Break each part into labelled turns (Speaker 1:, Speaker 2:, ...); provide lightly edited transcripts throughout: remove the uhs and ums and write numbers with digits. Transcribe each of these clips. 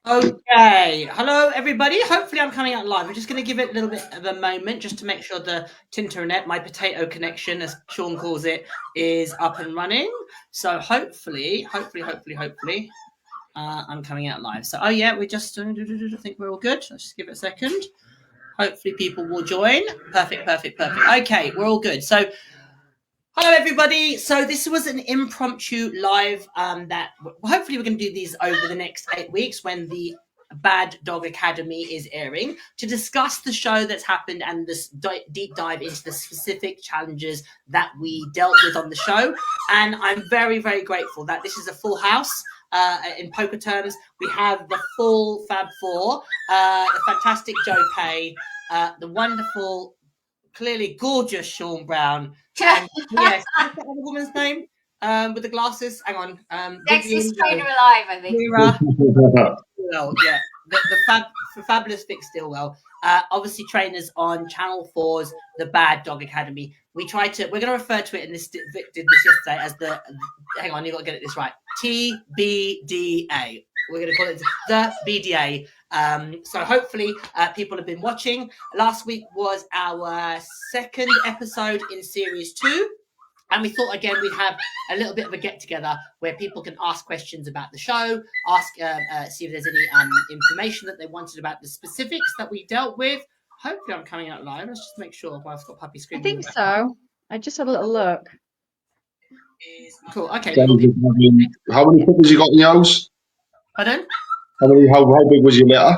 Speaker 1: Okay, hello everybody. Hopefully I'm coming out live. We're just going to give it a little bit of a moment just to make sure the Tinternet, my potato connection, as Sean calls it, is up and running. So hopefully, I'm coming out live. So, we just, I think we're all good. Let's just give it a second. Hopefully people will join. Perfect. Okay, we're all good. So, hello everybody. So this was an impromptu live that hopefully we're going to do these over the next 8 weeks when the Bad Dog Academy is airing to discuss the show that's happened and this deep dive into the specific challenges that we dealt with on the show. And I'm very, very grateful that this is a full house. In poker terms, we have the full Fab Four, the fantastic Joe Pay, the wonderful, clearly gorgeous Sean Brown. And yes, what's that other woman's name? With the glasses. Hang on.
Speaker 2: Sexiest trainer alive, I think.
Speaker 1: Mira. Well, yeah. The fabulous Vic Stillwell. Obviously trainers on Channel 4's The Bad Dog Academy. We're going to refer to it, and Vic did this yesterday, as hang on, you've got to get this right, TBDA. We're going to call it the BDA. So hopefully people have been watching. Last week was our second episode in series 2. And we thought, again, we'd have a little bit of a get-together where people can ask questions about the show, see if there's any information that they wanted about the specifics that we dealt with. Hopefully I'm coming out live. Let's just make sure. I've got puppy screaming.
Speaker 3: I think so. I just had a little look.
Speaker 1: Cool. Okay.
Speaker 4: How many puppies you got in your house?
Speaker 1: Pardon?
Speaker 4: How big was your litter?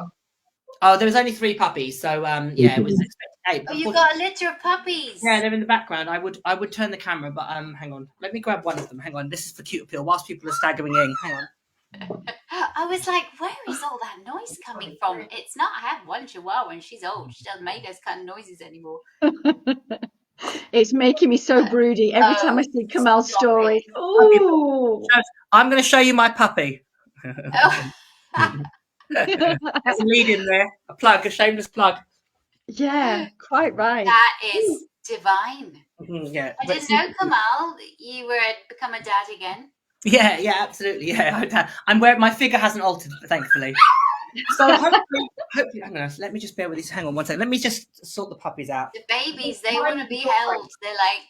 Speaker 1: Oh, there was only 3 puppies, so it was expected 8.
Speaker 2: Oh, you got a litter of puppies.
Speaker 1: Yeah, they're in the background. I would turn the camera, but hang on. Let me grab one of them. Hang on. This is for cute appeal. Whilst people are staggering in, hang on.
Speaker 2: I was like, where is all that noise coming from? It's not. I have one Chihuahua and she's old. She doesn't make those kind of noises anymore.
Speaker 3: It's making me so broody every time I see Kamal's story. Oh,
Speaker 1: I'm going to show you my puppy. There's a lead in there. A shameless plug.
Speaker 3: Yeah, quite right.
Speaker 2: That is divine.
Speaker 1: Yeah.
Speaker 2: I didn't know, Kamal, you were become a dad again.
Speaker 1: Yeah, absolutely. Yeah, I'm wearing, my figure hasn't altered, thankfully. So hopefully, hang on. Let me just bear with this. Hang on one second. Let me just sort the puppies out.
Speaker 2: The babies, they want to be held. They're like,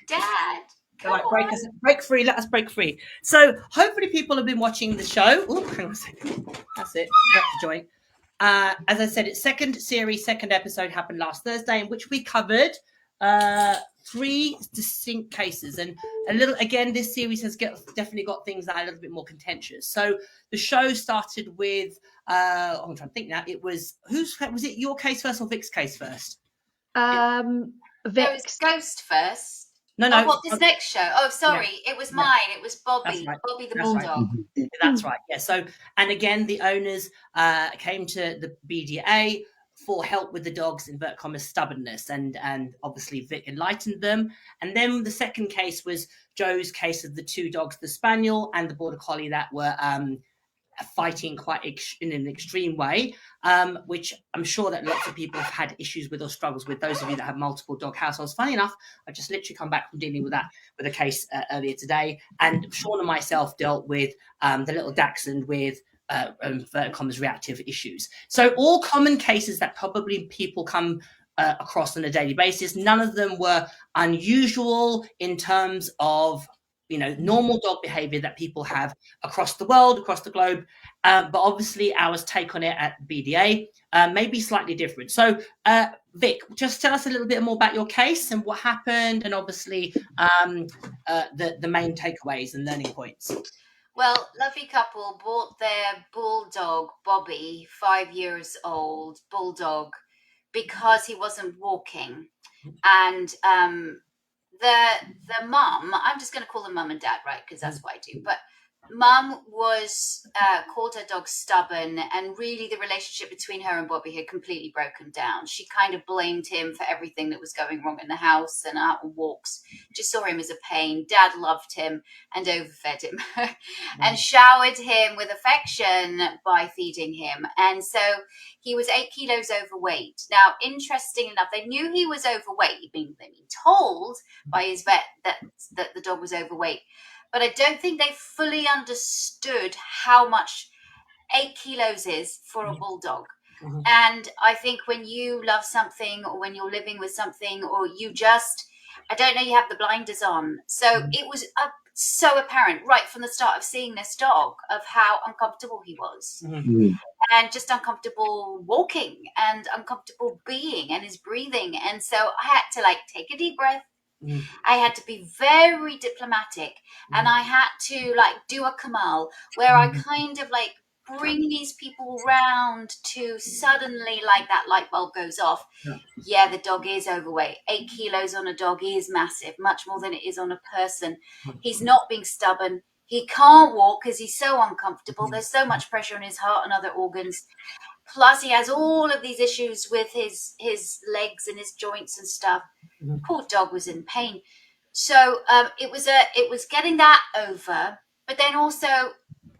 Speaker 2: Dad.
Speaker 1: They're like, break free. Let us break free. So hopefully people have been watching the show. Oh, hang on a second. That's it. That's the joint. As I said, its second episode happened last Thursday, in which we covered 3 distinct cases. And this series has definitely got things that are a little bit more contentious. So the show started with, I'm trying to think now, it was, was it your case first or Vic's case first?
Speaker 3: Vic's.
Speaker 2: It was Ghost first.
Speaker 1: No.
Speaker 2: Oh, what, this next show? Oh, sorry. Yeah. It was mine. It was Bobby. Right. Bobby the Bulldog.
Speaker 1: Right. That's right. Yeah. So, and again, the owners came to the BDA for help with the dog's, inverted commas, stubbornness. And obviously Vic enlightened them. And then the second case was Joe's case of the 2 dogs, the Spaniel and the Border Collie, that were fighting quite in an extreme way, which I'm sure that lots of people have had issues with or struggles with. Those of you that have multiple dog households. Funny enough, I just literally come back from dealing with a case earlier today, and Sean and myself dealt with the little Dachshund with inverted commas reactive issues. So all common cases that probably people come across on a daily basis. None of them were unusual in terms of normal dog behavior that people have across the world, across the globe. But obviously our take on it at BDA may be slightly different. So Vic, just tell us a little bit more about your case and what happened, and obviously the main takeaways and learning points.
Speaker 2: Well, lovely couple bought their bulldog, Bobby, 5 years old, bulldog, because he wasn't walking. And the mum, I'm just going to call them mum and dad, right? Because that's what I do. But mum was called her dog stubborn, and really the relationship between her and Bobby had completely broken down. She kind of blamed him for everything that was going wrong in the house and out on walks. Just saw him as a pain. Dad loved him and overfed him and showered him with affection by feeding him. And so he was 8 kilos overweight. Now, interesting enough, they knew he was overweight. They'd been told by his vet that the dog was overweight. but I don't think they fully understood how much 8 kilos is for a bulldog.
Speaker 1: Mhm.
Speaker 2: And I think when you love something, or when you're living with something, or you just, I don't know, you have the blinders on. So it was so apparent right from the start of seeing this dog of how uncomfortable he was, and just uncomfortable walking and uncomfortable being, and his breathing. And so I had to like take a deep breath. I had to be very diplomatic, and I had to like do a Kamal where I kind of like bring these people round to suddenly like that light bulb goes off. Yeah, the dog is overweight. 8 kilos on a dog is massive, much more than it is on a person. He's not being stubborn. He can't walk because he's so uncomfortable. There's so much pressure on his heart and other organs. Plus, he has all of these issues with his legs and his joints and stuff. Poor dog was in pain. So it was getting that over, but then also,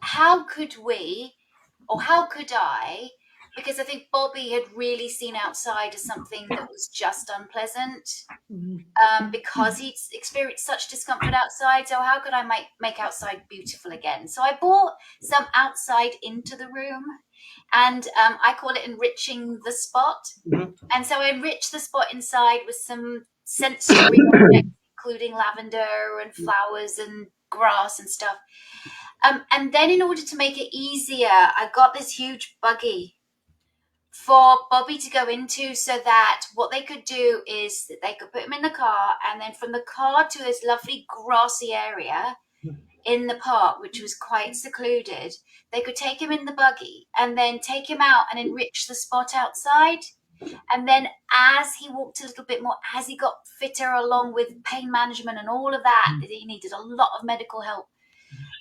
Speaker 2: how could we, or how could I? Because I think Bobby had really seen outside as something that was just unpleasant, because he'd experienced such discomfort outside. So how could I make outside beautiful again? So I brought some outside into the room, and I call it enriching the spot. And so I enriched the spot inside with some sensory objects, including lavender and flowers and grass and stuff. And then in order to make it easier, I got this huge buggy for Bobby to go into, so that what they could do is that they could put him in the car, and then from the car to this lovely grassy area in the park, which was quite secluded, they could take him in the buggy and then take him out and enrich the spot outside. And then as he walked a little bit more, as he got fitter along with pain management and all of that, he needed a lot of medical help,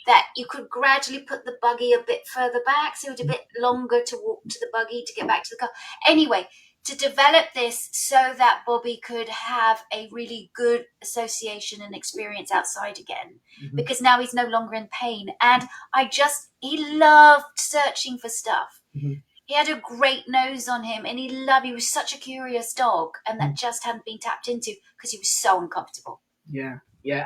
Speaker 2: that you could gradually put the buggy a bit further back, so it was a bit longer to walk to the buggy to get back to the car. Anyway, to develop this so that Bobby could have a really good association and experience outside again, because now he's no longer in pain. And he loved searching for stuff. He had a great nose on him, and he was such a curious dog, and that just hadn't been tapped into because he was so uncomfortable.
Speaker 1: Yeah,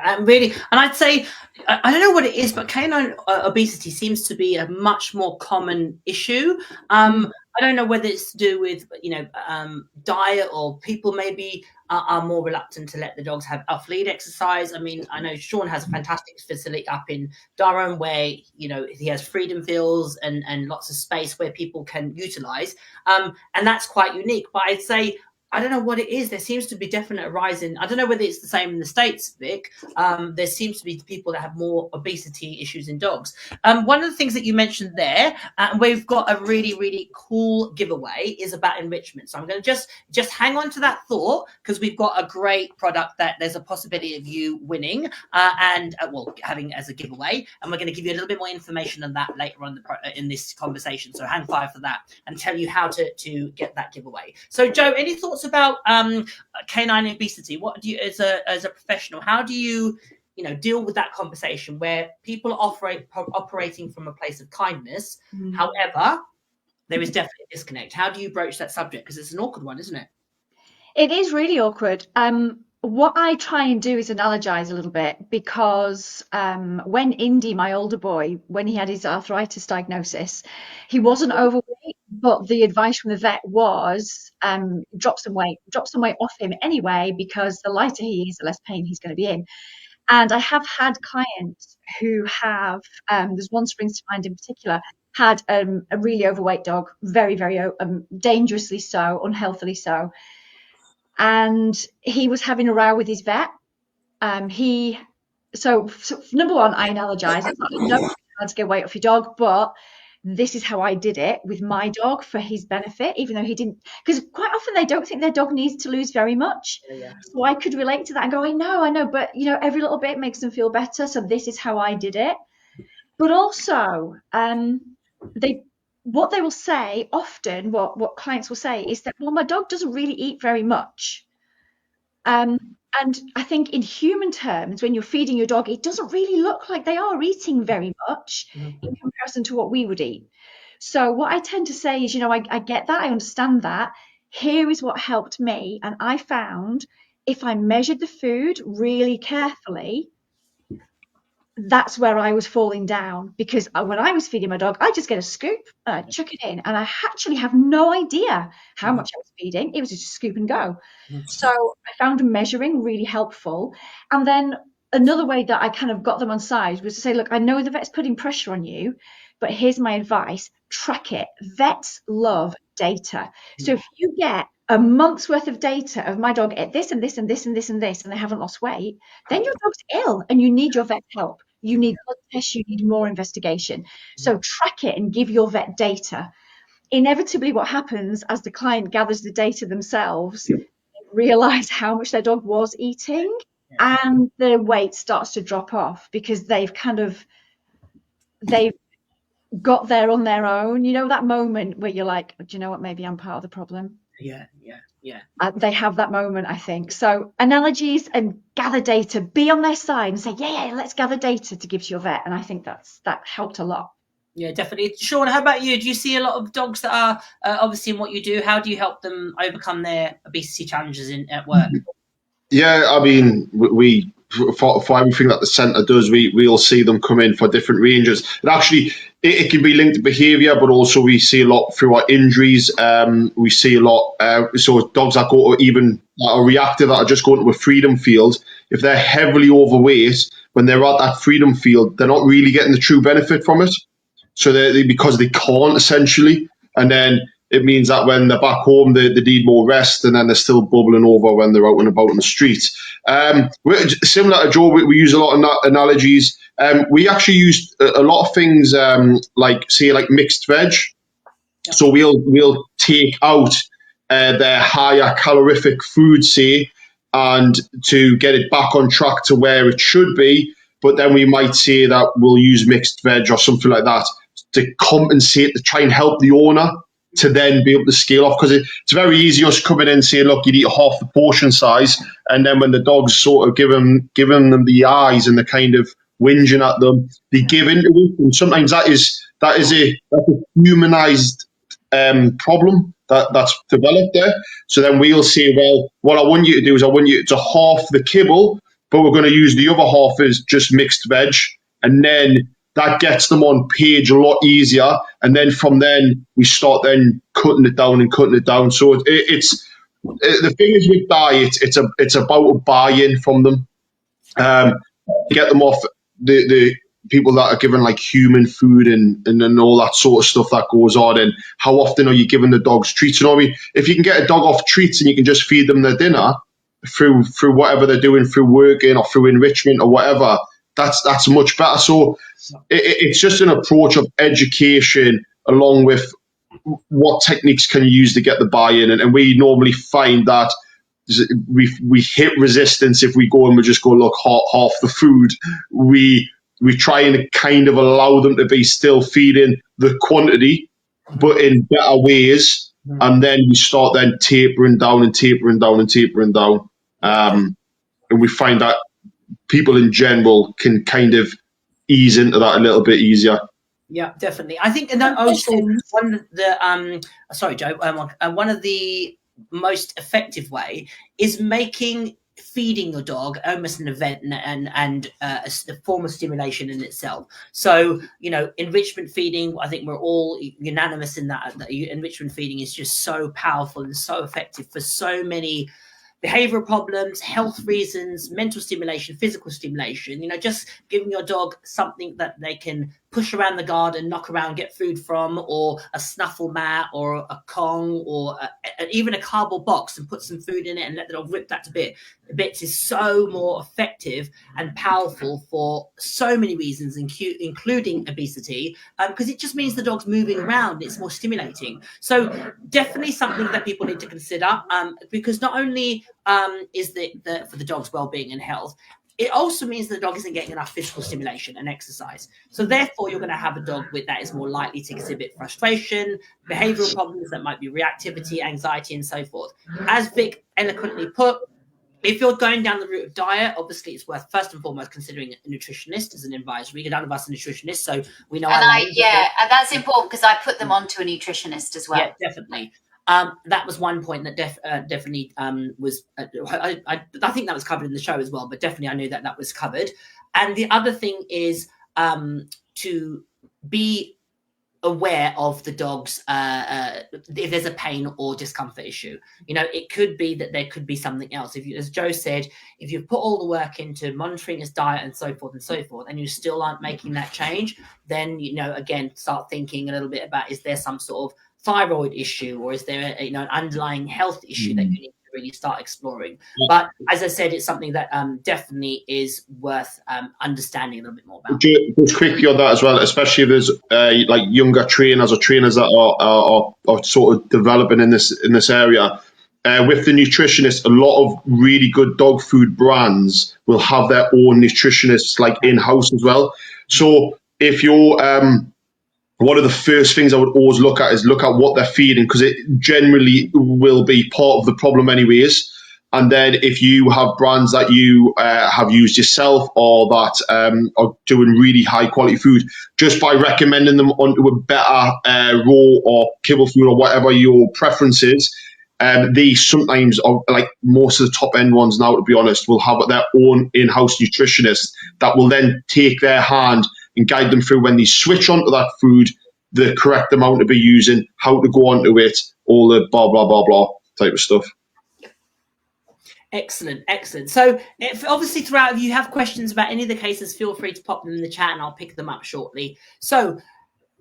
Speaker 1: and really, and I'd say, I don't know what it is, but canine obesity seems to be a much more common issue. I don't know whether it's to do with, diet, or people maybe are more reluctant to let the dogs have off-lead exercise. I mean, I know Sean has a fantastic facility up in Durham where, he has freedom fields and lots of space where people can utilize. And that's quite unique. But I'd say, I don't know what it is. There seems to be definite rise in, I don't know whether it's the same in the States, Vic. There seems to be people that have more obesity issues in dogs. One of the things that you mentioned there, and we've got a really, really cool giveaway, is about enrichment. So I'm going to just hang on to that thought, because we've got a great product that there's a possibility of you winning and having as a giveaway. And we're going to give you a little bit more information on that later on in this conversation. So hang fire for that and tell you how to get that giveaway. So Joe, any thoughts about canine obesity? What do you, as a professional, how do you deal with that conversation where people are operating from a place of kindness, however there is definitely a disconnect? How do you broach that subject, because it's an awkward one, isn't it?
Speaker 3: It is really awkward. What I try and do is analogize a little bit, because when Indy, my older boy, when he had his arthritis diagnosis, he wasn't overweight, but the advice from the vet was drop some weight off him anyway, because the lighter he is, the less pain he's going to be in. And I have had clients who have, there's one springs to mind in particular, had a really overweight dog, very, very dangerously so, unhealthily so. And he was having a row with his vet. So number one, I analogize. It's like, no, hard to get weight off your dog, but this is how I did it with my dog for his benefit, even though he didn't, because quite often they don't think their dog needs to lose very much. So I could relate to that and go, I know, but every little bit makes them feel better. So this is how I did it. But also, what they will say often, what clients will say is that, well, my dog doesn't really eat very much. And I think in human terms, when you're feeding your dog, it doesn't really look like they are eating very much in comparison to what we would eat. So what I tend to say is, I get that, I understand that. Here is what helped me. And I found if I measured the food really carefully, that's where I was falling down, because when I was feeding my dog, I just get a scoop, chuck it in, and I actually have no idea how much I was feeding. It was just a scoop and go. So I found measuring really helpful. And then another way that I kind of got them on side was to say, look, I know the vet's putting pressure on you, but here's my advice: track it. Vets love data. So if you get a month's worth of data of my dog ate this and this and this and this and this, and they haven't lost weight, then your dog's ill and you need your vet's help. You need blood tests, you need more investigation. So track it and give your vet data. Inevitably, what happens as the client gathers the data themselves, they realize how much their dog was eating, and their weight starts to drop off because they've got there on their own. You know, that moment where you're like, do you know what, maybe I'm part of the problem.
Speaker 1: Yeah.
Speaker 3: They have that moment, I think. So analogies and gather data, be on their side and say, yeah, let's gather data to give to your vet. And I think that helped a lot.
Speaker 1: Yeah, definitely. Sean, how about you? Do you see a lot of dogs that are obviously in what you do? How do you help them overcome their obesity challenges at work?
Speaker 4: Yeah, I mean, we for everything that the centre does, we'll see them come in for different ranges. And actually, it can be linked to behaviour, but also we see a lot through our injuries. We see a lot. So dogs that go to even that are reactive, that are just going to a freedom field, if they're heavily overweight, when they're at that freedom field, they're not really getting the true benefit from it. So because they can't, essentially, and then it means that when they're back home, they need more rest, and then they're still bubbling over when they're out and about in the streets. Similar to Joe, we use a lot of analogies. We actually use a lot of things like mixed veg. So we'll take out their higher calorific food, say, and to get it back on track to where it should be. But then we might say that we'll use mixed veg or something like that to compensate, to try and help the owner to then be able to scale off, because it's very easy us coming in saying, look, you need half the portion size, and then when the dog's sort of giving them the eyes and the kind of whinging at them, they give into it, and sometimes that's a humanized problem that's developed there. So then we'll say, well, what I want you to do is I want you to half the kibble, but we're going to use the other half as just mixed veg, and then that gets them on page a lot easier. And then from then we start then cutting it down. So it's the thing is with diet, it's about a buy-in from them. Get them off the people that are given like human food and all that sort of stuff that goes on. And how often are you giving the dogs treats? You know what I mean? If you can get a dog off treats and you can just feed them their dinner through whatever they're doing, through working or through enrichment or whatever, that's much better. So it's just an approach of education along with what techniques can you use to get the buy-in. And we normally find that we hit resistance if we go and we just go, look, half the food. We try and kind of allow them to be still feeding the quantity, but in better ways. And then we start then tapering down. And we find that people in general can kind of ease into that a little bit easier.
Speaker 1: Yeah, definitely. I think, and then also one of the sorry, Joe. One of the most effective way is making feeding your dog almost an event and a form of stimulation in itself. So, enrichment feeding, I think we're all unanimous in that enrichment feeding is just so powerful and so effective for so many behavioral problems, health reasons, mental stimulation, physical stimulation. Just giving your dog something that they can push around the garden, knock around, get food from, or a snuffle mat, or a Kong, or even a cardboard box, and put some food in it and let the dog rip that to bits is so more effective and powerful for so many reasons, including obesity, because it just means the dog's moving around. It's more stimulating. So definitely something that people need to consider, because not only is the for the dog's well-being and health, it also means the dog isn't getting enough physical stimulation and exercise. So therefore, you're going to have a dog that is more likely to exhibit frustration, behavioral problems that might be reactivity, anxiety, and so forth. As Vic eloquently put, if you're going down the route of diet, obviously it's worth first and foremost considering a nutritionist as an advisory. None of us are nutritionists, so we know.
Speaker 2: And that's important because I put them onto a nutritionist as well.
Speaker 1: Yeah, definitely. That was one point that definitely was. I think that was covered in the show as well, but definitely I knew that was covered. And the other thing is to be aware of the dog's if there's a pain or discomfort issue. It could be that there could be something else. If you, as Joe said, if you put all the work into monitoring his diet and so forth, and you still aren't making that change, then again, start thinking a little bit about, is there some sort of thyroid issue, or is there an underlying health issue that you need to really start exploring? But as I said, it's something that definitely is worth understanding a little bit more about.
Speaker 4: Just quickly on that as well, especially if there's like younger trainers or trainers that are sort of developing in this area. With the nutritionists, a lot of really good dog food brands will have their own nutritionists like in-house as well. So if you're one of the first things I would always look at is look at what they're feeding, because it generally will be part of the problem anyways. And then if you have brands that you have used yourself, or that are doing really high quality food, just by recommending them onto a better raw or kibble food or whatever your preference is, they sometimes, are, like most of the top end ones now, to be honest, will have their own in-house nutritionist that will then take their hand and guide them through when they switch onto that food, the correct amount to be using, how to go onto it, all the blah, blah, blah, blah type of stuff.
Speaker 1: Excellent. So if obviously throughout, if you have questions about any of the cases, feel free to pop them in the chat and I'll pick them up shortly. So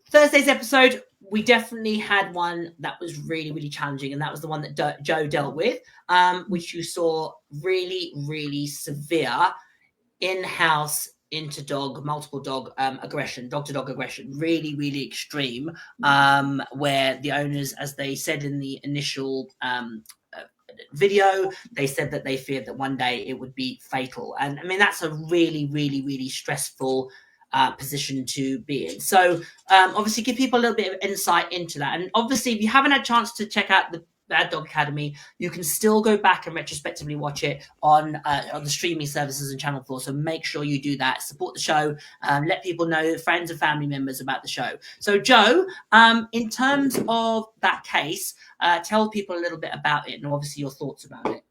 Speaker 1: Thursday's episode, we definitely had one that was really, really challenging, and that was the one that Joe dealt with, which you saw really, really severe in-house multiple dog aggression, dog-to-dog aggression, really, really extreme, where the owners, as they said in the initial video, they said that they feared that one day it would be fatal. And I mean, that's a really, really, really stressful position to be in. So obviously give people a little bit of insight into that. And obviously, if you haven't had a chance to check out the Bad Dog Academy, you can still go back and retrospectively watch it on the streaming services and Channel 4. So make sure you do that. Support the show. Let people know, friends and family members, about the show. So Joe, in terms of that case, tell people a little bit about it and obviously your thoughts about it.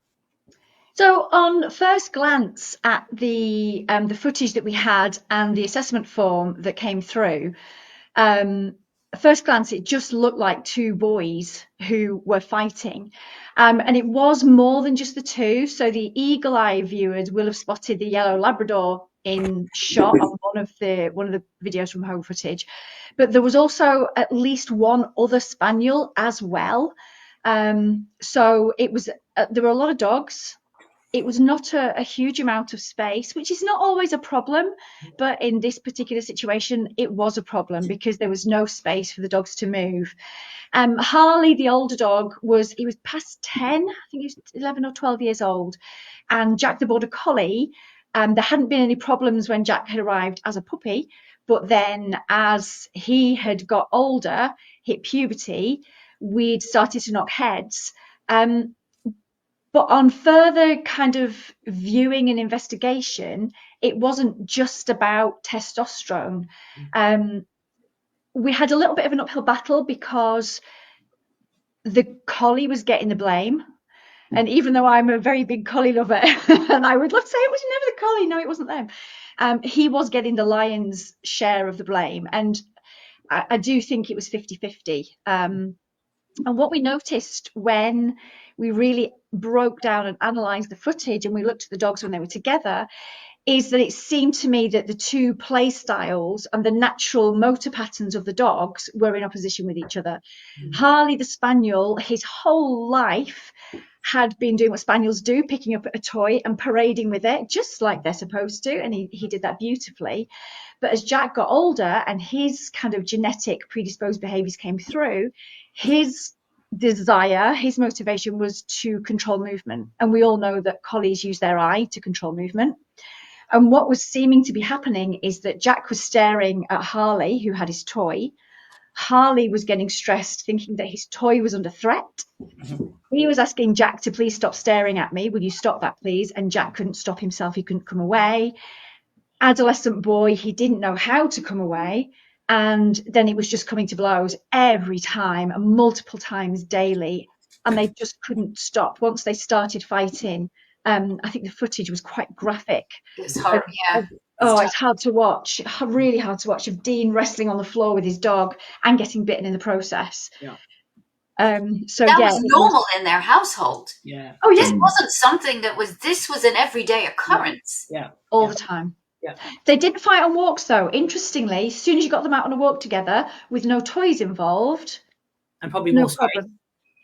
Speaker 3: So on first glance at the footage that we had and the assessment form that came through, first glance, it just looked like two boys who were fighting. And it was more than just the two. So the eagle-eye viewers will have spotted the yellow Labrador in shot on one of the videos from home footage. But there was also at least one other spaniel as well. So it was there were a lot of dogs. It was not a huge amount of space, which is not always a problem. But in this particular situation, it was a problem because there was no space for the dogs to move. Harley, the older dog, he was past 10. I think he was 11 or 12 years old. And Jack, the border collie, there hadn't been any problems when Jack had arrived as a puppy. But then as he had got older, hit puberty, we'd started to knock heads. But on further kind of viewing and investigation, it wasn't just about testosterone. We had a little bit of an uphill battle because the collie was getting the blame. And even though I'm a very big collie lover, and I would love to say it was never the collie, no, it wasn't them, he was getting the lion's share of the blame. And I do think it was 50-50. And what we noticed when we really broke down and analysed the footage and we looked at the dogs when they were together is that it seemed to me that the two play styles and the natural motor patterns of the dogs were in opposition with each other. Harley, the spaniel, his whole life had been doing what spaniels do, picking up a toy and parading with it, just like they're supposed to, and he did that beautifully. But as Jack got older and his kind of genetic predisposed behaviours came through, his desire, his motivation was to control movement. And we all know that collies use their eye to control movement. And what was seeming to be happening is that Jack was staring at Harley, who had his toy. Harley was getting stressed, thinking that his toy was under threat. He was asking Jack to please stop staring at me. Will you stop that, please? And Jack couldn't stop himself. He couldn't come away. Adolescent boy, he didn't know how to come away. And then it was just coming to blows every time, and multiple times daily. And they just couldn't stop. Once they started fighting, I think the footage was quite graphic.
Speaker 2: It was horrible, yeah.
Speaker 3: Oh, it's hard to watch. Really hard to watch, of Dean wrestling on the floor with his dog and getting bitten in the process.
Speaker 1: Yeah.
Speaker 3: So
Speaker 2: That
Speaker 3: yeah,
Speaker 2: was normal in their household.
Speaker 1: Yeah.
Speaker 3: oh yeah,
Speaker 2: This wasn't something this was an everyday occurrence.
Speaker 1: Yeah.
Speaker 3: all
Speaker 1: Yeah.
Speaker 3: the time.
Speaker 1: Yeah.
Speaker 3: They didn't fight on walks though. Interestingly, as soon as you got them out on a walk together with no toys involved,
Speaker 1: And probably
Speaker 3: no
Speaker 1: more space.
Speaker 3: problem.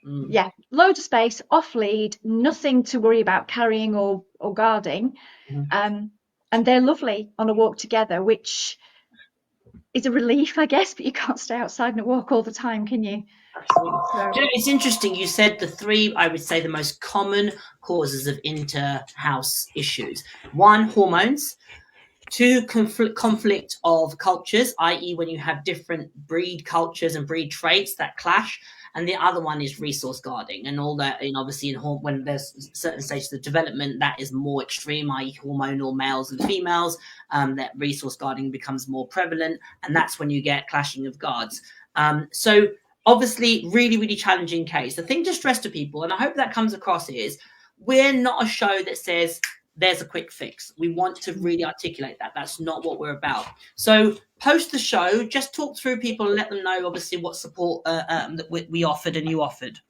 Speaker 1: Mm.
Speaker 3: Yeah, loads of space, off lead, nothing to worry about carrying or guarding.
Speaker 1: Mhm.
Speaker 3: And they're lovely on a walk together, which is a relief, I guess, but you can't stay outside and walk all the time, can you?
Speaker 1: Absolutely.
Speaker 3: So,
Speaker 1: Do you know, it's interesting. You said the three, I would say, the most common causes of inter-house issues. One, hormones. Two, conflict of cultures, i.e., when you have different breed cultures and breed traits that clash. And the other one is resource guarding, and all that. And obviously, when there's certain stages of development, that is more extreme, i.e., hormonal males and females. That resource guarding becomes more prevalent, and that's when you get clashing of guards. So obviously, really, really challenging case. The thing to stress to people, and I hope that comes across, is we're not a show that says there's a quick fix. We want to really articulate that. That's not what we're about. So post the show, just talk through people and let them know, obviously, what support that we offered and you offered.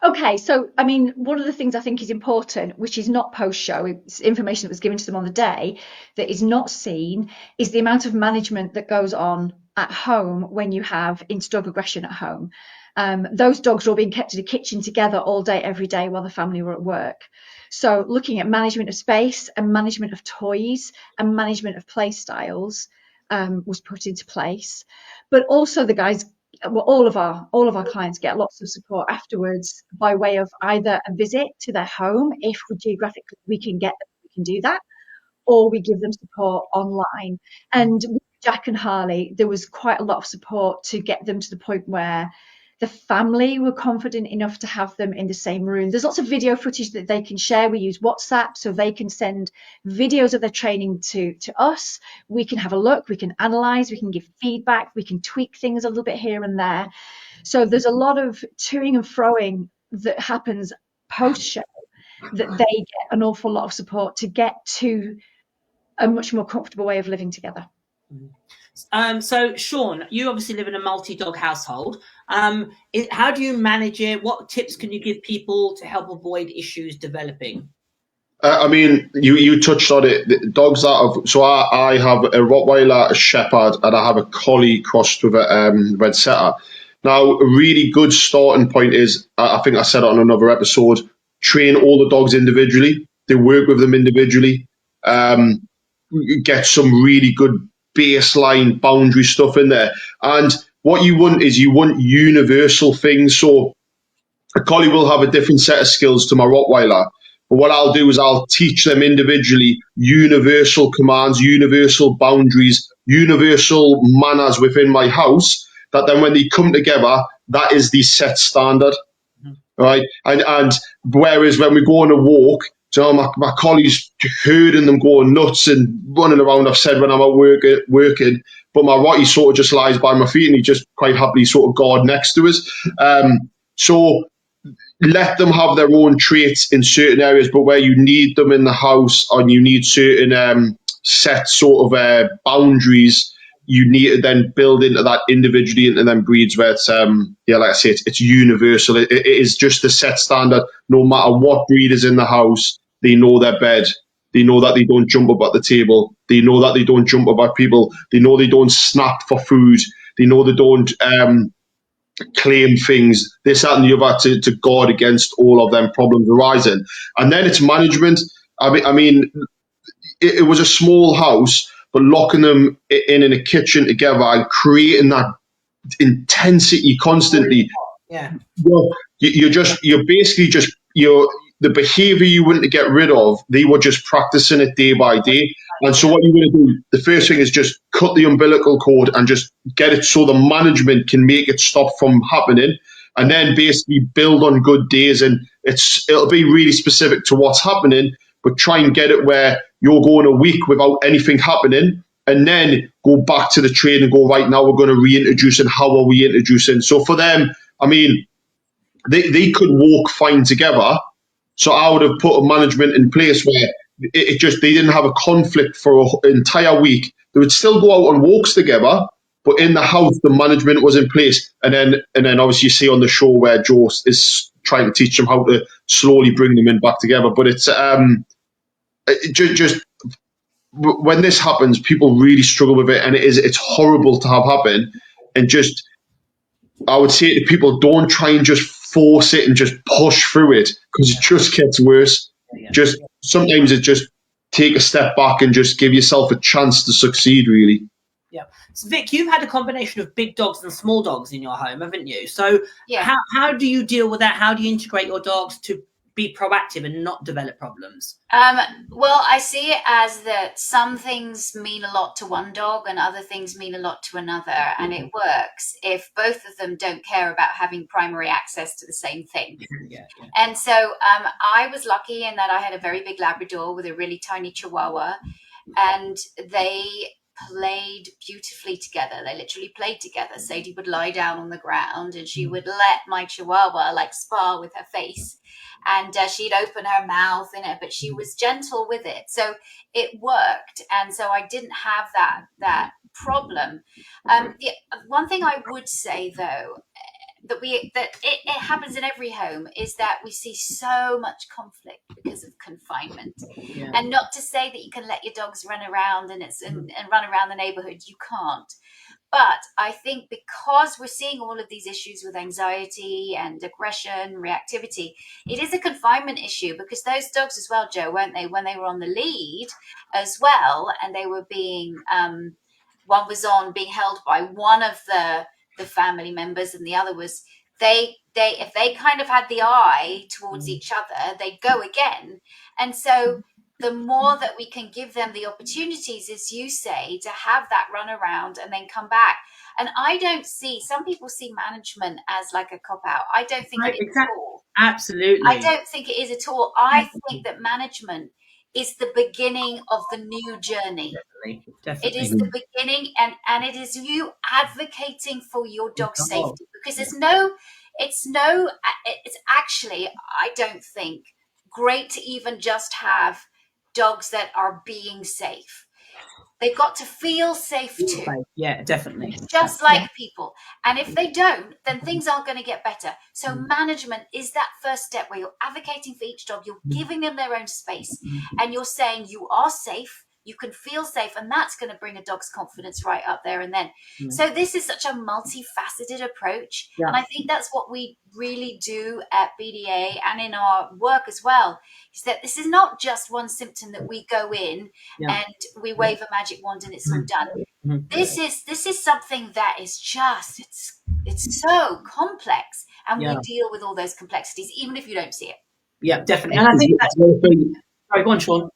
Speaker 3: okay, so I mean, one of the things I think is important, which is not post-show, it's information that was given to them on the day that is not seen, is the amount of management that goes on at home when you have inter-dog aggression at home. Those dogs are all being kept in a kitchen together all day, every day while the family were at work. So looking at management of space and management of toys and management of play styles was put into place. But also the guys, well, all of our clients get lots of support afterwards by way of either a visit to their home, if geographically we can get them, we can do that, or we give them support online. And with Jack and Harley, there was quite a lot of support to get them to the point where the family were confident enough to have them in the same room. There's lots of video footage that they can share. We use WhatsApp, so they can send videos of their training to us. We can have a look, we can analyze, we can give feedback, we can tweak things a little bit here and there. So there's a lot of toing and froing that happens post-show that they get an awful lot of support to get to a much more comfortable way of living together.
Speaker 1: So Sean, you obviously live in a multi-dog household. How do you manage it? What tips can you give people to help avoid issues developing?
Speaker 4: I mean, you touched on it. The dogs that have, so I have a Rottweiler, a Shepherd, and I have a Collie crossed with a Red Setter. Now, a really good starting point is, I think I said it on another episode, train all the dogs individually. They work with them individually. Get some really good baseline boundary stuff in there. And what you want is you want universal things. So a Collie will have a different set of skills to my Rottweiler. But what I'll do is I'll teach them individually universal commands, universal boundaries, universal manners within my house, that then when they come together, that is the set standard, right? And whereas when we go on a walk, so my Collie's herding them going nuts and running around, I've said, when I'm at working, but my Rottie sort of just lies by my feet and he just quite happily sort of guard next to us. So let them have their own traits in certain areas, but where you need them in the house and you need certain set sort of boundaries, you need to then build into that individually into them breeds where it's like I say, it's universal. It is just the set standard. No matter what breed is in the house, they know their bed. They know that they don't jump up at the table. They know that they don't jump up at people. They know they don't snap for food. They know they don't claim things, this, that, and the other to guard against all of them problems arising. And then it's management. I mean, it was a small house, but locking them in a kitchen together and creating that intensity constantly.
Speaker 1: Yeah.
Speaker 4: You're basically just the behavior you want to get rid of, they were just practicing it day by day. And so what you're going to do, the first thing is just cut the umbilical cord and just get it so the management can make it stop from happening, and then basically build on good days. And it'll be really specific to what's happening, but try and get it where you're going a week without anything happening, and then go back to the train and go, right, now we're going to reintroduce, and how are we introducing? So for them, I mean, they could walk fine together. So I would have put a management in place where it just, they didn't have a conflict for an entire week. They would still go out on walks together, but in the house, the management was in place. And then obviously you see on the show where Joe is trying to teach them how to slowly bring them in back together. But it's just when this happens, people really struggle with it, and it's horrible to have happen. And just, I would say to people, don't try and just force it and just push through it, because it just gets worse. Just sometimes it just take a step back and just give yourself a chance to succeed, really.
Speaker 1: Yeah. So Vic, you've had a combination of big dogs and small dogs in your home, haven't you? So how do you deal with that? How do you integrate your dogs to be proactive and not develop problems?
Speaker 2: Well, I see it as that some things mean a lot to one dog and other things mean a lot to another, and it works if both of them don't care about having primary access to the same thing. And so I was lucky in that I had a very big Labrador with a really tiny Chihuahua, and they played beautifully together. They literally played together. Sadie would lie down on the ground and she would let my Chihuahua like spar with her face, and she'd open her mouth in it, but she was gentle with it, so it worked. And so I didn't have that problem. One thing I would say though, that it happens in every home, is that we see so much conflict because of confinement. And not to say that you can let your dogs run around and run around the neighborhood, you can't. But I think because we're seeing all of these issues with anxiety and aggression, reactivity, it is a confinement issue, because those dogs as well, Joe, weren't they, when they were on the lead as well, and they were being one was on being held by one of the family members, and the other was they if they kind of had the eye towards each other, they'd go again. And so the more that we can give them the opportunities, as you say, to have that run around and then come back. And I don't see, some people see management as like a cop out. I don't think it is at all.
Speaker 1: Absolutely.
Speaker 2: I don't think it is at all. I think that management is the beginning of the new journey. Definitely. It is the beginning, and it is you advocating for your dog's safety, because it's actually, I don't think, great to even just have dogs that are being safe. They've got to feel safe too.
Speaker 1: Yeah, definitely.
Speaker 2: Just like people. And if they don't, then things aren't going to get better. So management is that first step where you're advocating for each dog, you're giving them their own space, and you're saying you are safe, you can feel safe, and that's going to bring a dog's confidence right up there and then. So this is such a multifaceted approach. And I think that's what we really do at BDA and in our work as well, is that this is not just one symptom that we go in and we wave a magic wand and it's all done. This is something that is just, it's so complex, and we deal with all those complexities, even if you don't see it.
Speaker 1: Yeah, definitely. And I think that's sorry, go on, Sean.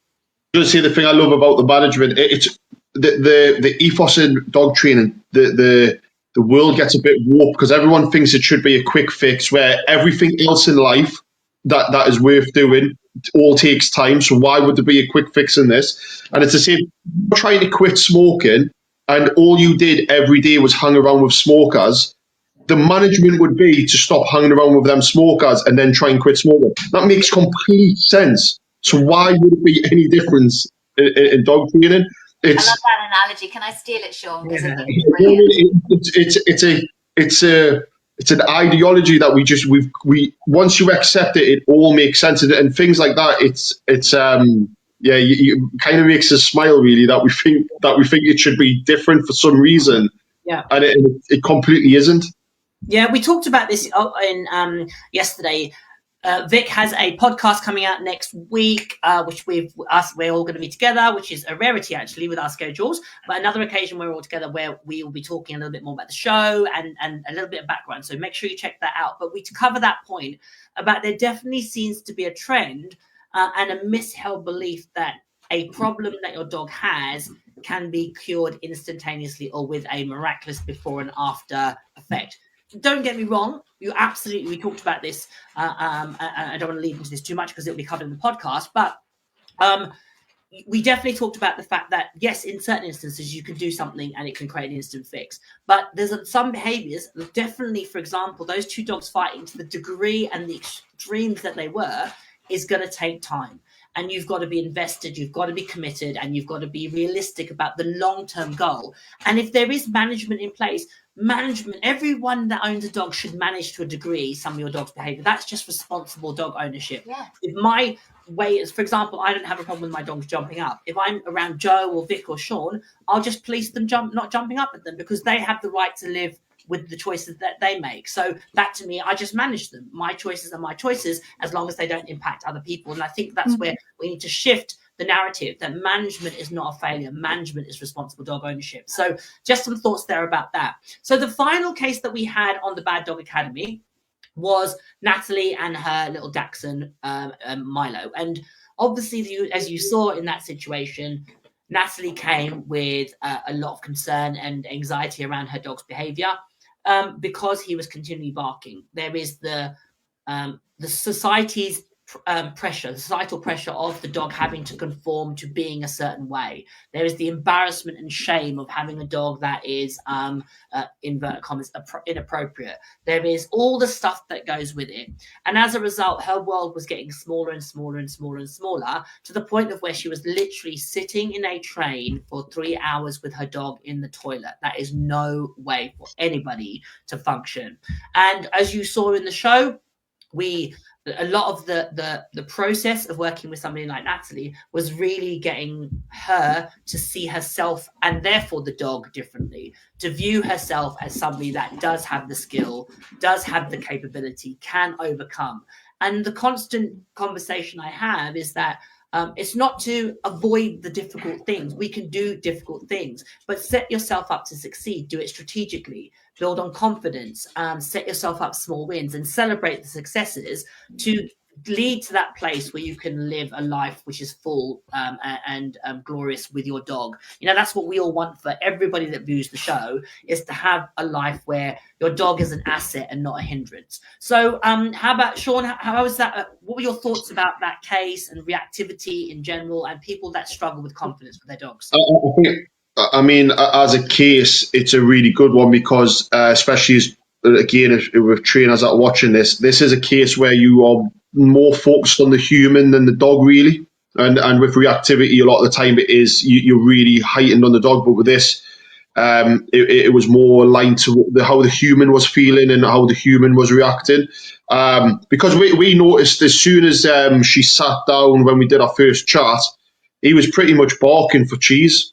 Speaker 4: Just say the thing I love about the management, it's the ethos in dog training. The world gets a bit warped because everyone thinks it should be a quick fix, where everything else in life that is worth doing all takes time. So why would there be a quick fix in this? And it's the same. You're trying to quit smoking, and all you did every day was hang around with smokers. The management would be to stop hanging around with them smokers and then try and quit smoking. That makes complete sense. So why would it be any difference in dog training?
Speaker 2: I love that analogy. Can I steal it, Sean?
Speaker 4: It's an ideology that we once you accept it, it all makes sense, and things like that. It kind of makes us smile, really, that we think it should be different for some reason.
Speaker 1: Yeah,
Speaker 4: and it completely isn't.
Speaker 1: Yeah, we talked about this in yesterday. Vic has a podcast coming out next week, which we're all going to be together, which is a rarity actually with our schedules, but another occasion we're all together where we will be talking a little bit more about the show and a little bit of background. So make sure you check that out. But we cover that point about there definitely seems to be a trend and a misheld belief that a problem that your dog has can be cured instantaneously or with a miraculous before and after effect. Don't get me wrong. You absolutely, we talked about this. I don't want to lead into this too much because it will be covered in the podcast, but we definitely talked about the fact that, yes, in certain instances, you can do something and it can create an instant fix. But there's some behaviors, definitely, for example, those two dogs fighting to the degree and the extremes that they were, is going to take time. and you've got to be invested, you've got to be committed, and you've got to be realistic about the long-term goal. And if there is management in place, everyone that owns a dog should manage to a degree some of your dog's behavior. That's just responsible dog ownership.
Speaker 2: Yeah.
Speaker 1: If my way is, for example, I don't have a problem with my dogs jumping up. If I'm around Joe or Vic or Sean, I'll just police them not jumping up at them, because they have the right to live with the choices that they make. So that, to me, I just manage them. My choices are my choices, as long as they don't impact other people. And I think that's where we need to shift the narrative, that management is not a failure. Management is responsible dog ownership. So just some thoughts there about that. So the final case that we had on the Bad Dog Academy was Natalie and her little Dachshund, Milo. And obviously, as you saw in that situation, Natalie came with a lot of concern and anxiety around her dog's behavior, because he was continually barking. There is the society's pressure, the societal pressure of the dog having to conform to being a certain way. There is the embarrassment and shame of having a dog that is, inverted commas, inappropriate. There is all the stuff that goes with it. And as a result, her world was getting smaller and smaller and smaller and smaller, to the point of where she was literally sitting in a train for 3 hours with her dog in the toilet. That is no way for anybody to function. And as you saw in the show, a lot of the process of working with somebody like Natalie was really getting her to see herself, and therefore the dog, differently, to view herself as somebody that does have the skill, does have the capability, can overcome. And the constant conversation I have is that it's not to avoid the difficult things. We can do difficult things, but set yourself up to succeed. Do it strategically. Build on confidence. Set yourself up small wins and celebrate the successes to lead to that place where you can live a life which is full and glorious with your dog. That's what we all want for everybody that views the show, is to have a life where your dog is an asset and not a hindrance. So how about Sean? How was that? What were your thoughts about that case and reactivity in general, and people that struggle with confidence with their dogs?
Speaker 4: I mean, as a case, it's a really good one, because especially again, if with trainers that are watching this is a case where you are more focused on the human than the dog, really. And with reactivity, a lot of the time it is you're really heightened on the dog, but with this, it was more aligned to how the human was feeling and how the human was reacting. Because we noticed as soon as she sat down when we did our first chat, he was pretty much barking for cheese.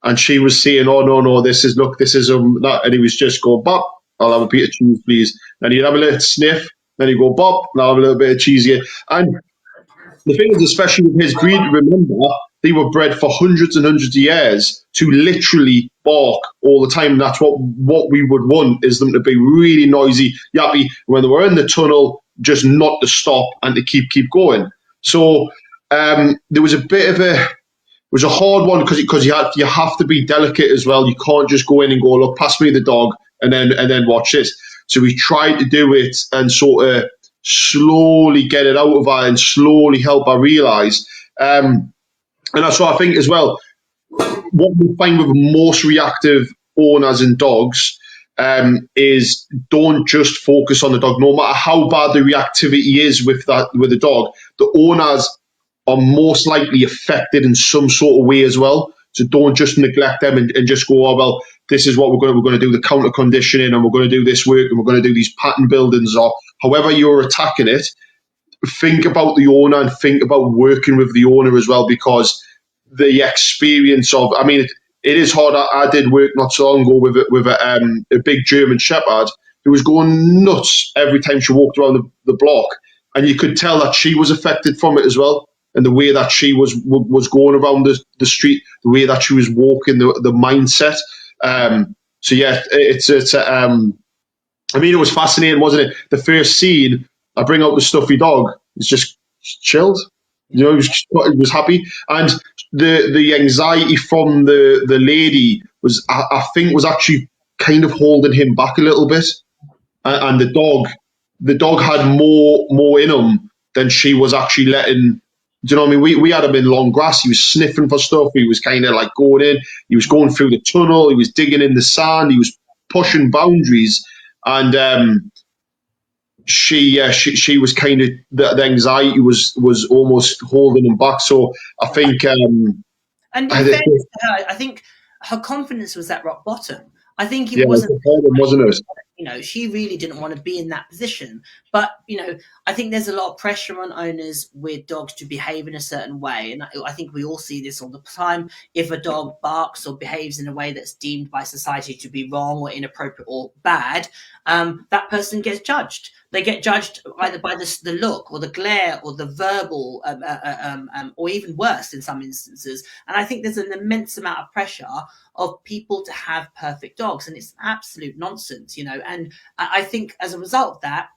Speaker 4: And she was saying, "Oh no, this is that," and he was just going, "Bob, I'll have a bit of cheese, please." And he'd have a little sniff, then he'd go, "Bob, I'll have a little bit of cheese here." And the thing is, especially with his breed, remember, they were bred for hundreds and hundreds of years to literally bark all the time. And that's what we would want, is them to be really noisy, yappy, when they were in the tunnel, just not to stop and to keep going. So there was a bit of it was a hard one, because you have to be delicate as well. You can't just go in and go, "Look, pass me the dog and then watch this." So we tried to do it and sort of slowly get it out of her and slowly help her realise. And that's what I think as well. What we find with most reactive owners and dogs is, don't just focus on the dog. No matter how bad the reactivity is with the dog, the owners are most likely affected in some sort of way as well. So don't just neglect them and just go, "Oh, well, this is what we're going to do, the counter conditioning, and we're going to do this work, and we're going to do these pattern buildings," or however you're attacking it. Think about the owner and think about working with the owner as well, because the experience of, I mean, it is hard. I did work not so long ago with a big German Shepherd who was going nuts every time she walked around the block, and you could tell that she was affected from it as well. And the way that she was going around the street, the way that she was walking, the mindset. So yeah, I mean, it was fascinating, wasn't it? The first scene, I bring out the stuffy dog. It's just chilled. He was happy, and the anxiety from the lady was, I think, was actually kind of holding him back a little bit, and the dog had more in him than she was actually letting. Do you know what I mean? We had him in long grass. He was sniffing for stuff. He was kind of like going in. He was going through the tunnel. He was digging in the sand. He was pushing boundaries. And she was kind of the anxiety was almost holding him back. So I think
Speaker 1: And in fairness to her, I think her confidence was at rock bottom. I think it wasn't,
Speaker 4: wasn't it?
Speaker 1: She really didn't want to be in that position. But, I think there's a lot of pressure on owners with dogs to behave in a certain way. And I think we all see this all the time. If a dog barks or behaves in a way that's deemed by society to be wrong or inappropriate or bad, that person gets judged. They get judged either by the look or the glare or the verbal, or even worse in some instances. And I think there's an immense amount of pressure of people to have perfect dogs, and it's absolute nonsense, And I think as a result of that,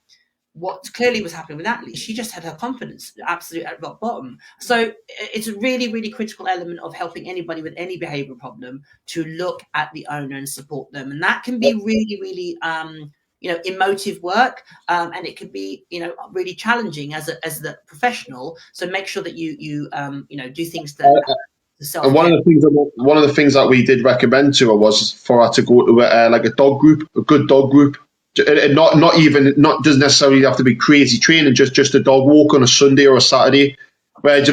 Speaker 1: what clearly was happening with Natalie, she just had her confidence absolutely at rock bottom. So it's a really, really critical element of helping anybody with any behavioural problem to look at the owner and support them, and that can be really, really emotive work, and it could be really challenging as the professional. So make sure that you do things that.
Speaker 4: And one of the things that we did recommend to her was for her to go to like a dog group, a good dog group, and not doesn't necessarily have to be crazy training, just a dog walk on a Sunday or a Saturday, where and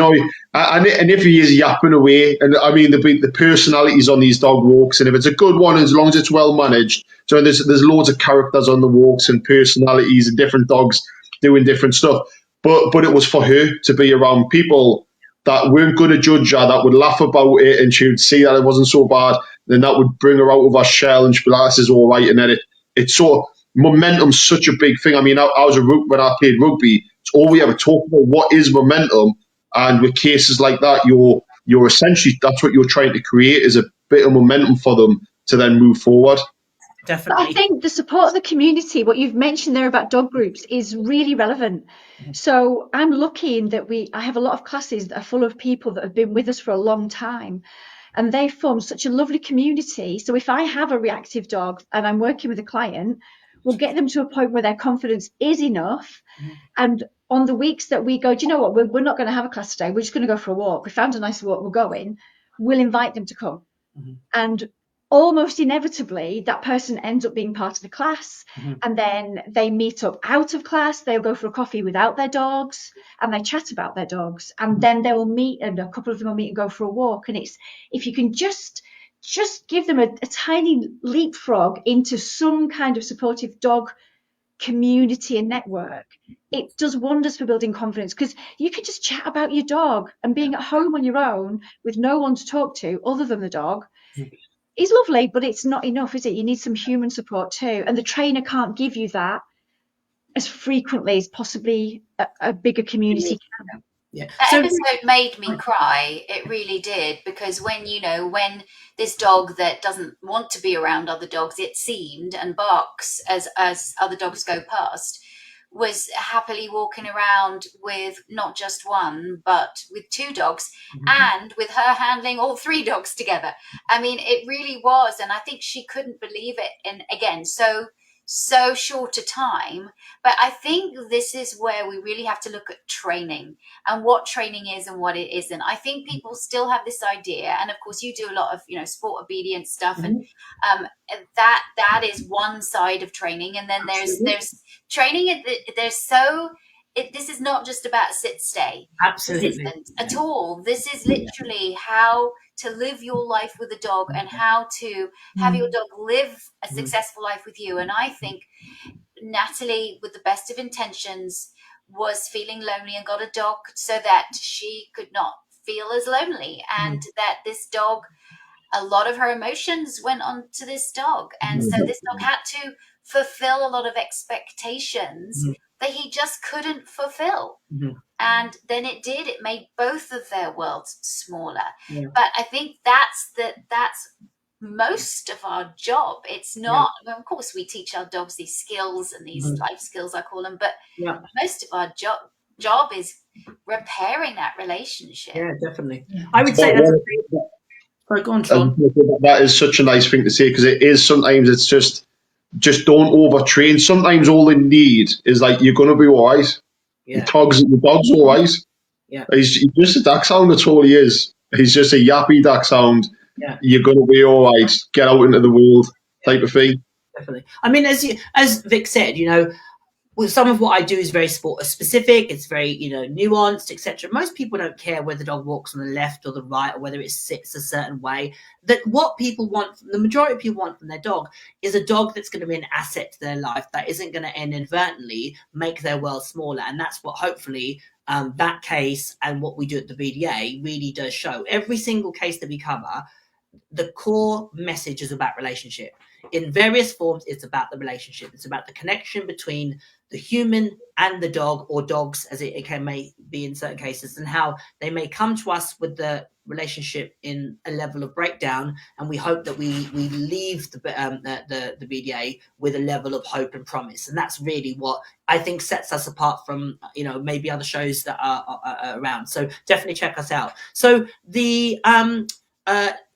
Speaker 4: if he is yapping away, and I mean the personalities on these dog walks, and if it's a good one, as long as it's well managed, so there's loads of characters on the walks and personalities and different dogs doing different stuff, but it was for her to be around people that weren't going to judge her, that would laugh about it, and she would see that it wasn't so bad, then that would bring her out of her shell, and she'd be like, this is all right. And then it's sort of, momentum's such a big thing. I mean, when I played rugby, it's all we ever talk about. What is momentum? And with cases like that, you're essentially, that's what you're trying to create, is a bit of momentum for them to then move forward.
Speaker 1: Definitely.
Speaker 3: I think the support of the community, what you've mentioned there about dog groups, is really relevant. So I'm lucky in that I have a lot of classes that are full of people that have been with us for a long time, and they form such a lovely community. So if I have a reactive dog and I'm working with a client, we'll get them to a point where their confidence is enough. And on the weeks that we go, do you know what, we're not going to have a class today, we're just going to go for a walk. We found a nice walk, we're going. We'll invite them to come. And almost inevitably, that person ends up being part of the class, and then they meet up out of class. They'll go for a coffee without their dogs, and they chat about their dogs, and then they will meet, and a couple of them will meet and go for a walk. And it's, if you can just give them a tiny leapfrog into some kind of supportive dog community and network, it does wonders for building confidence, because you can just chat about your dog, and being at home on your own with no one to talk to other than the dog is lovely, but it's not enough, is it? You need some human support too, and the trainer can't give you that as frequently as possibly a bigger community can.
Speaker 1: Yeah.
Speaker 2: That episode made me cry. It really did, because when this dog that doesn't want to be around other dogs, it seemed, and barks as other dogs go past, was happily walking around with not just one, but with two dogs, and with her handling all three dogs together. I mean, it really was. And I think she couldn't believe it. And again, so short a time. But I think this is where we really have to look at training and what training is and what it isn't. I think people still have this idea, and of course you do a lot of sport obedience stuff, and that is one side of training. And then there's training. This is not just about sit stay.
Speaker 1: Absolutely.
Speaker 2: This isn't at all. This is literally how to live your life with a dog, and how to have your dog live a successful life with you. And I think Natalie, with the best of intentions, was feeling lonely and got a dog so that she could not feel as lonely, and that this dog, a lot of her emotions went on to this dog, and so this dog had to fulfill a lot of expectations that he just couldn't fulfill. And then it made both of their worlds smaller. But I think that's most of our job. It's not, well, of course we teach our dogs these skills and these life skills, I call them, but most of our job is repairing that relationship.
Speaker 1: Yeah, definitely. I would say that's go on, Sean.
Speaker 4: That is such a nice thing to say, because it is, sometimes it's just don't overtrain. Sometimes all they need is like, you're going to be all right. The dog's all right.
Speaker 1: Yeah.
Speaker 4: He's just a dachshund, that's all he is. He's just a yappy dachshund.
Speaker 1: Yeah.
Speaker 4: You're going to be all right. Get out into the world type of thing.
Speaker 1: Definitely. I mean, as Vic said, some of what I do is very sport specific. It's very, nuanced, etc. Most people don't care whether the dog walks on the left or the right, or whether it sits a certain way. That what people want, the majority of people want from their dog, is a dog that's going to be an asset to their life, that isn't going to inadvertently make their world smaller. And that's what hopefully that case and what we do at the BDA really does show. Every single case that we cover, the core message is about relationship. In various forms, it's about the relationship. It's about the connection between the human and the dog, or dogs, as it may be in certain cases, and how they may come to us with the relationship in a level of breakdown. And we hope that we leave the BDA with a level of hope and promise. And that's really what I think sets us apart from, maybe other shows that are around. So definitely check us out. So the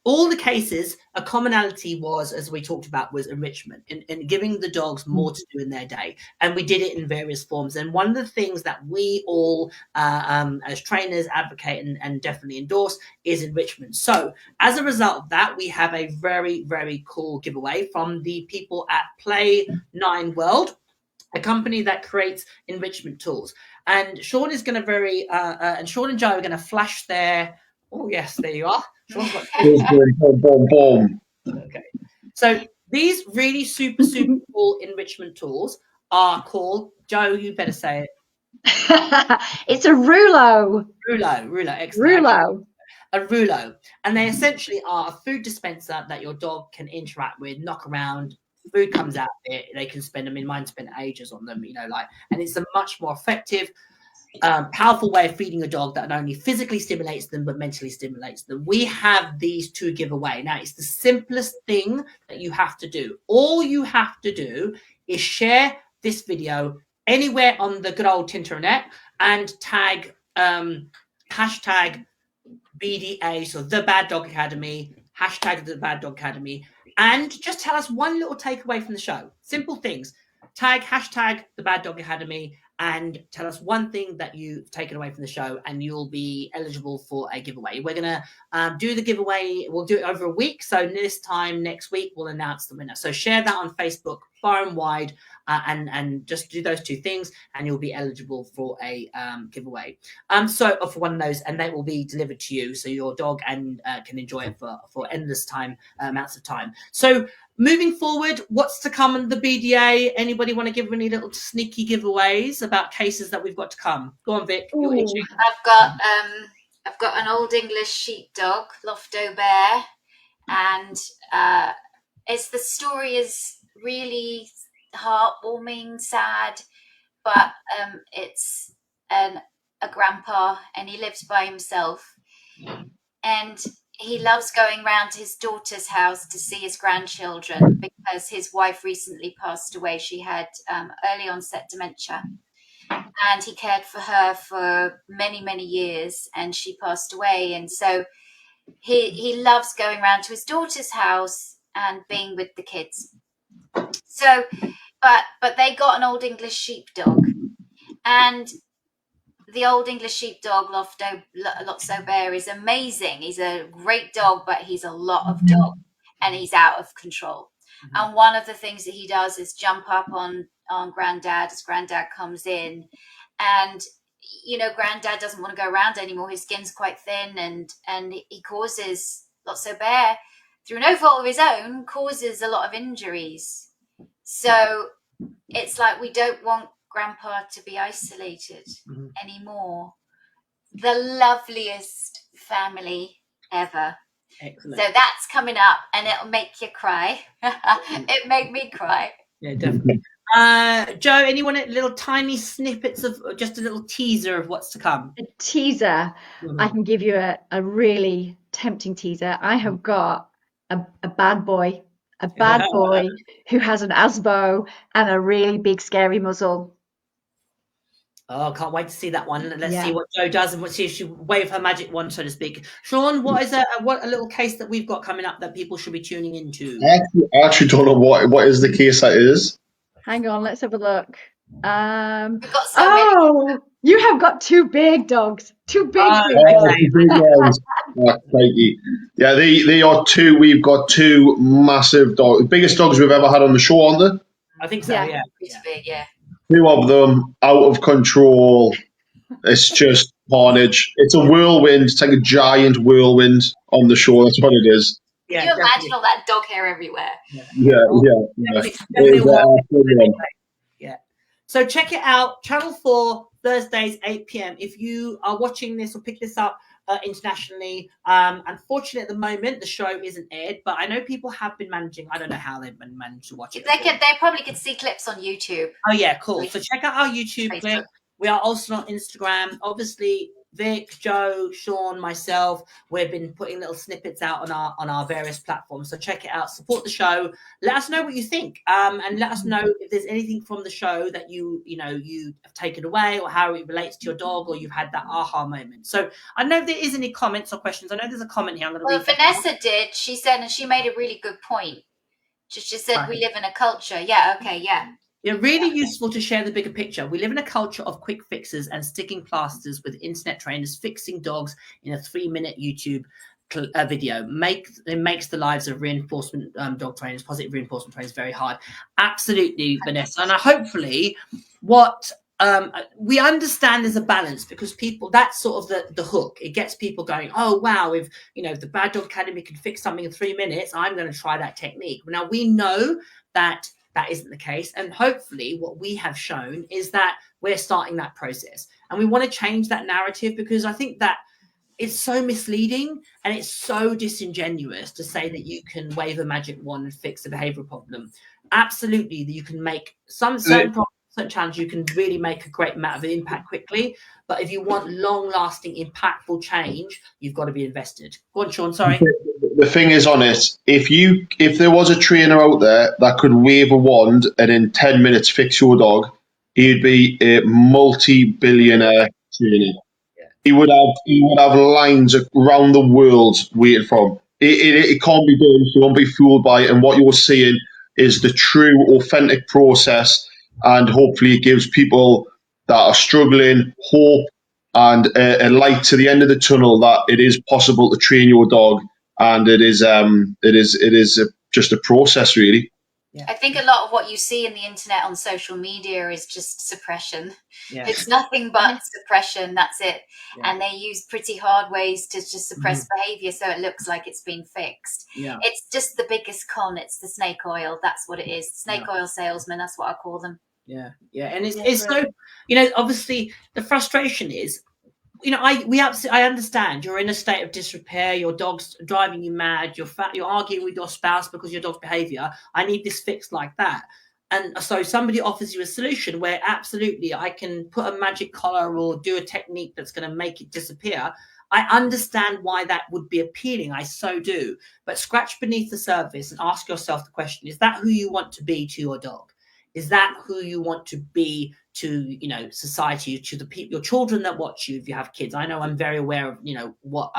Speaker 1: all the cases, a commonality was, as we talked about, was enrichment and giving the dogs more to do in their day. And we did it in various forms. And one of the things that we all, as trainers, advocate and definitely endorse is enrichment. So as a result of that, we have a very, very cool giveaway from the people at Play 9 World, a company that creates enrichment tools. And Sean is going to and Sean and Joe are going to flash their, oh yes, there you are. Okay. So these really super cool enrichment tools are called, Joe, you better say it.
Speaker 3: It's a Rouleau.
Speaker 1: Rouleau, excellent.
Speaker 3: Rouleau.
Speaker 1: A Rouleau. And they essentially are a food dispenser that your dog can interact with, knock around, food comes out of it, they can spend, mine spent ages on them, and it's a much more effective, powerful way of feeding a dog that not only physically stimulates them but mentally stimulates them. We have these to give away. Now, it's the simplest thing that you have to do. All you have to do is share this video anywhere on the good old Tinternet and tag hashtag BDA, so the Bad Dog Academy, hashtag the Bad Dog Academy, and just tell us one little takeaway from the show. Simple things. Tag hashtag the Bad Dog Academy and tell us one thing that you've taken away from the show, and you'll be eligible for a giveaway. We're going to do the giveaway. We'll do it over a week. So this time next week, we'll announce the winner. So share that on Facebook far and wide, and just do those two things, and you'll be eligible for a giveaway. So for one of those, and they will be delivered to you, so your dog can enjoy it for endless amounts of time. So moving forward, what's to come in the BDA? Anybody want to give any little sneaky giveaways about cases that we've got to come? Go on, Vic. You're itching.
Speaker 2: I've got an old English sheepdog, Lofto Bear, and the story is really heartwarming, sad, but it's a grandpa, and he lives by himself, and he loves going round to his daughter's house to see his grandchildren because his wife recently passed away. She had early onset dementia, and he cared for her for many, many years, and she passed away. And so he loves going round to his daughter's house and being with the kids. So, but they got an old English sheepdog, and the old English sheepdog, Lotso Bear, is amazing. He's a great dog, but he's a lot of dog, and he's out of control. Mm-hmm. And one of the things that he does is jump up on Granddad as Granddad comes in. And, Granddad doesn't want to go around anymore. His skin's quite thin, and he causes, Lotso Bear, through no fault of his own, causes a lot of injuries. So it's like we don't want Grandpa to be isolated anymore. The loveliest family ever. Excellent. So that's coming up, and it'll make you cry. It made me cry.
Speaker 1: Yeah, definitely. Joe, anyone little tiny snippets of just a little teaser of what's to come?
Speaker 3: A teaser. I can give you a really tempting teaser. I have got a bad boy. A bad boy who has an asbo and a really big scary muzzle.
Speaker 1: Oh, can't wait to see that one. Let's see what Joe does, and let's see if she wave her magic wand, so to speak. Sean, what is a little case that we've got coming up that people should be tuning into?
Speaker 4: I actually don't know what is the case that is.
Speaker 3: Hang on, let's have a look. You have got two big dogs. Two big dogs.
Speaker 4: Yeah, they are two. We've got two massive dogs. Biggest dogs we've ever had on the show, aren't they?
Speaker 1: I think so, yeah.
Speaker 2: It's big, yeah.
Speaker 4: 2 of them out of control. It's just carnage. It's a whirlwind. It's like a giant whirlwind on the show. That's what it is.
Speaker 2: Can
Speaker 1: Yeah,
Speaker 2: you imagine
Speaker 1: definitely.
Speaker 2: all that dog hair everywhere?
Speaker 1: Yeah.
Speaker 4: Yeah.
Speaker 1: Definitely,
Speaker 4: It is full on.
Speaker 1: yeah. So check it out, Channel 4, Thursdays, 8 p.m. If you are watching this or pick this up internationally, unfortunately at the moment the show isn't aired, but I know people have been managing. I don't know how they've been managed to watch it.
Speaker 2: They probably could see clips on YouTube.
Speaker 1: Oh yeah, cool. So check out our YouTube clip. We are also on Instagram. Obviously, Vic, Joe, Sean, myself, we've been putting little snippets out on our various platforms. So check it out. Support the show. Let us know what you think, and let us know if there's anything from the show that you have taken away, or how it relates to your dog, or you've had that aha moment. So I don't know if there is any comments or questions. I know there's a comment here. I'm going to read.
Speaker 2: Vanessa did. She said, and she made a really good point. She said, we live in a culture. Yeah. Okay. Yeah.
Speaker 1: They're really useful to share the bigger picture. We live in a culture of quick fixes and sticking plasters, with internet trainers fixing dogs in a 3-minute YouTube video. It makes the lives of reinforcement dog trainers, positive reinforcement trainers, very hard. Absolutely, Vanessa. And hopefully what we understand there's a balance, because people, that's sort of the hook. It gets people going, oh wow, if the Bad Dog Academy can fix something in 3 minutes, I'm going to try that technique. Now we know that isn't the case, and hopefully what we have shown is that we're starting that process, and we want to change that narrative, because I think that it's so misleading and it's so disingenuous to say that you can wave a magic wand and fix a behavioral problem. Absolutely, that you can make some certain problems, certain challenges, you can really make a great amount of impact quickly. But if you want long-lasting, impactful change, you've got to be invested. Go on, Sean. Sorry.
Speaker 4: The thing is on it, if there was a trainer out there that could wave a wand and in 10 minutes fix your dog, he'd be a multi-billionaire trainer. He would have lines around the world waiting for him. It can't be done. You won't be fooled by it. And what you're seeing is the true, authentic process. And hopefully, it gives people that are struggling hope and a light to the end of the tunnel, that it is possible to train your dog, and it is just a process, really.
Speaker 2: I think a lot of what you see in the internet on social media is just suppression.
Speaker 1: Yeah.
Speaker 2: It's nothing but suppression. That's it. Yeah. And they use pretty hard ways to just suppress behavior, so it looks like it's been fixed.
Speaker 1: Yeah.
Speaker 2: It's just the biggest con. It's the snake oil. That's what it is. Snake oil salesman. That's what I call them.
Speaker 1: Yeah. And it's so, obviously the frustration is, I understand you're in a state of disrepair. Your dog's driving you mad. You're arguing with your spouse because of your dog's behavior. I need this fixed like that. And so somebody offers you a solution where absolutely I can put a magic collar or do a technique that's going to make it disappear. I understand why that would be appealing. I so do. But scratch beneath the surface and ask yourself the question: is that who you want to be to your dog? Is that who you want to be to, society, to the people, your children that watch you, if you have kids? I know I'm very aware of, what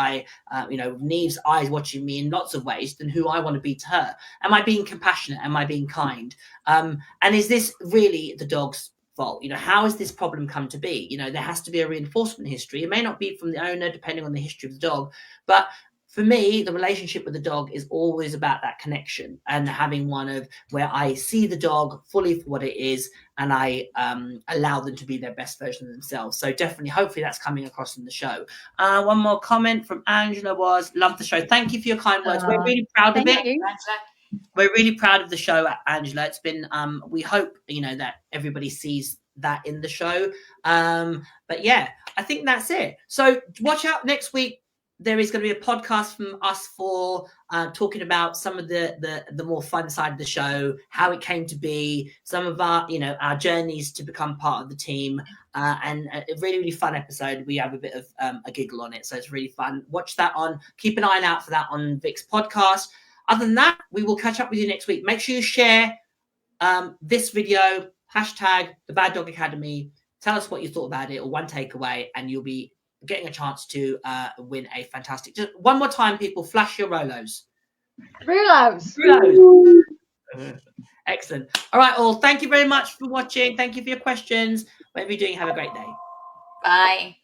Speaker 1: Neve's eyes watching me in lots of ways, than who I want to be to her. Am I being compassionate? Am I being kind? And is this really the dog's fault? How has this problem come to be? There has to be a reinforcement history. It may not be from the owner, depending on the history of the dog, but for me, the relationship with the dog is always about that connection, and having one of where I see the dog fully for what it is, and I allow them to be their best version of themselves. So definitely, hopefully that's coming across in the show. One more comment from Angela was, love the show. Thank you for your kind words. We're really proud of it. We're really proud of the show, Angela. It's been, we hope, that everybody sees that in the show. But yeah, I think that's it. So watch out next week. There is going to be a podcast from us for talking about some of the more fun side of the show, how it came to be, some of our our journeys to become part of the team, and a really, really fun episode. We have a bit of a giggle on it, so it's really fun. Watch that keep an eye out for that on Vic's podcast. Other than that, we will catch up with you next week. Make sure you share this video, hashtag the Bad Dog Academy. Tell us what you thought about it, or one takeaway, and you'll be getting a chance to win a fantastic. Just one more time, people, flash your Rolos.
Speaker 3: Rulos.
Speaker 1: Excellent. All right, all. Thank you very much for watching. Thank you for your questions. Whatever you're doing, have a great day.
Speaker 2: Bye.